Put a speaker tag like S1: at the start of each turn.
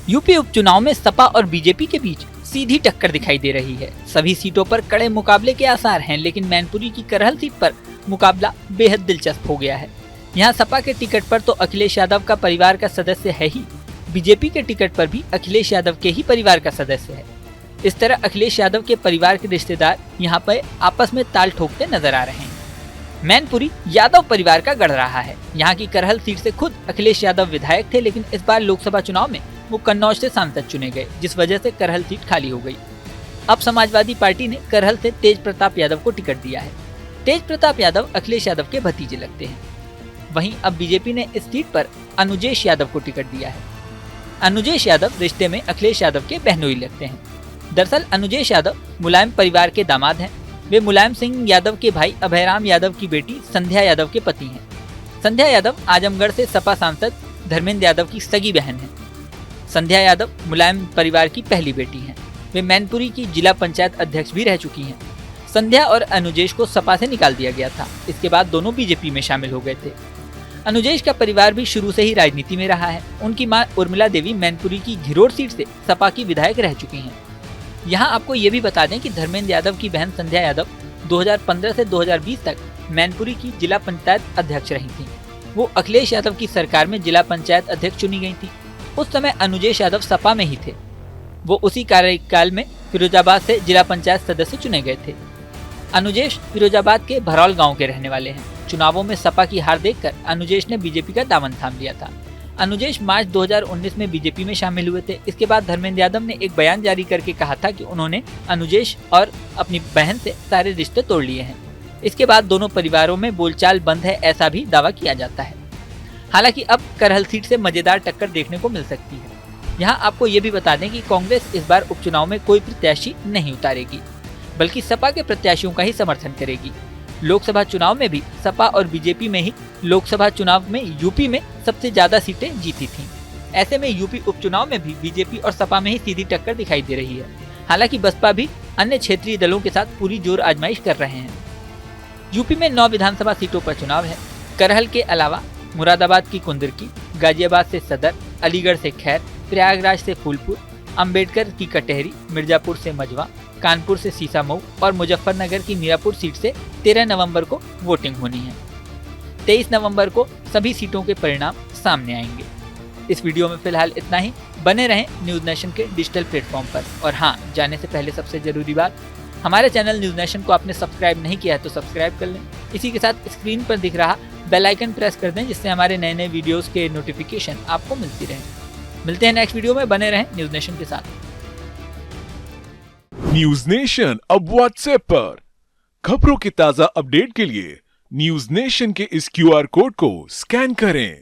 S1: UP उपचुनाव में सपा और बीजेपी के बीच सीधी टक्कर दिखाई दे रही है। सभी सीटों पर कड़े मुकाबले के आसार हैं, लेकिन मैनपुरी की करहल सीट पर मुकाबला बेहद दिलचस्प हो गया है। यहाँ सपा के टिकट पर तो अखिलेश यादव का परिवार का सदस्य है ही, बीजेपी के टिकट पर भी अखिलेश यादव के ही परिवार का सदस्य है। इस तरह अखिलेश यादव के परिवार के रिश्तेदार यहाँ पर आपस में ताल ठोकते नजर आ रहे हैं। मैनपुरी यादव परिवार का गढ़ रहा है। यहाँ की करहल सीट से खुद अखिलेश यादव विधायक थे, लेकिन इस बार लोकसभा चुनाव में वो कन्नौज से सांसद चुने गए, जिस वजह से करहल सीट खाली हो गई। अब समाजवादी पार्टी ने करहल से तेज प्रताप यादव को टिकट दिया है। तेज प्रताप यादव अखिलेश यादव के भतीजे लगते हैं। वहीं अब बीजेपी ने इस सीट पर अनुजेश यादव को टिकट दिया है। अनुजेश यादव रिश्ते में अखिलेश यादव के बहनोई लगते हैं। दरअसल अनुजेश यादव मुलायम परिवार के दामाद हैं। वे मुलायम सिंह यादव के भाई अभयराम यादव की बेटी संध्या यादव के पति हैं। संध्या यादव आजमगढ़ से सपा सांसद धर्मेंद्र यादव की सगी बहन है। संध्या यादव मुलायम परिवार की पहली बेटी हैं। वे मैनपुरी की जिला पंचायत अध्यक्ष भी रह चुकी हैं। संध्या और अनुजेश को सपा से निकाल दिया गया था। इसके बाद दोनों बीजेपी में शामिल हो गए थे। अनुजेश का परिवार भी शुरू से ही राजनीति में रहा है। उनकी मां उर्मिला देवी मैनपुरी की घिरोड़ सीट से सपा की विधायक रह चुकी हैं। यहाँ आपको ये भी बता दें कि धर्मेंद्र यादव की बहन संध्या यादव 2015 से 2020 तक मैनपुरी की जिला पंचायत अध्यक्ष रही थी। वो अखिलेश यादव की सरकार में जिला पंचायत अध्यक्ष चुनी गई थी। उस समय अनुजेश यादव सपा में ही थे। वो उसी कार्यकाल में फिरोजाबाद से जिला पंचायत सदस्य चुने गए थे। अनुजेश फिरोजाबाद के भरौल गांव के रहने वाले हैं। चुनावों में सपा की हार देखकर अनुजेश ने बीजेपी का दामन थाम लिया था। अनुजेश मार्च 2019 में बीजेपी में शामिल हुए थे। इसके बाद धर्मेंद्र यादव ने एक बयान जारी करके कहा था कि उन्होंने अनुजेश और अपनी बहन से सारे रिश्ते तोड़ लिए हैं। इसके बाद दोनों परिवारों में बोलचाल बंद है, ऐसा भी दावा किया जाता है। हालांकि अब करहल सीट से मजेदार टक्कर देखने को मिल सकती है। यहाँ आपको ये भी बता दें कि कांग्रेस इस बार उपचुनाव में कोई प्रत्याशी नहीं उतारेगी, बल्कि सपा के प्रत्याशियों का ही समर्थन करेगी। लोकसभा चुनाव में भी सपा और बीजेपी में ही लोकसभा चुनाव में यूपी में सबसे ज्यादा सीटें जीती थीं। ऐसे में यूपी उपचुनाव में भी बीजेपी और सपा में ही सीधी टक्कर दिखाई दे रही है। हालांकि बसपा भी अन्य क्षेत्रीय दलों के साथ पूरी जोर आजमाइश कर रहे हैं। यूपी में 9 विधानसभा सीटों पर चुनाव है। करहल के अलावा मुरादाबाद की कुंदरकी, गाजियाबाद से सदर, अलीगढ़ से खैर, प्रयागराज से फूलपुर, अंबेडकर की कटहरी, मिर्जापुर से मझवा, कानपुर से सीसामऊ और मुजफ्फरनगर की मीरापुर सीट से 13 नवंबर को वोटिंग होनी है। 23 नवंबर को सभी सीटों के परिणाम सामने आएंगे। इस वीडियो में फिलहाल इतना ही। बने रहें न्यूज़ नेशन के डिजिटल प्लेटफॉर्म पर। और हाँ, जाने से पहले सबसे जरूरी बात, हमारे चैनल न्यूज़ नेशन को आपने सब्सक्राइब नहीं किया है तो सब्सक्राइब कर लें। इसी के साथ स्क्रीन पर दिख रहा बेल आइकन प्रेस कर दें, जिससे हमारे नए नए वीडियोस के नोटिफिकेशन आपको मिलती रहें। मिलते हैं नेक्स्ट वीडियो में। बने रहें न्यूज़ नेशन के साथ।
S2: न्यूज़ नेशन अब व्हाट्सएप पर। खबरों के ताजा अपडेट के लिए न्यूज़ नेशन के इस QR कोड को स्कैन करें।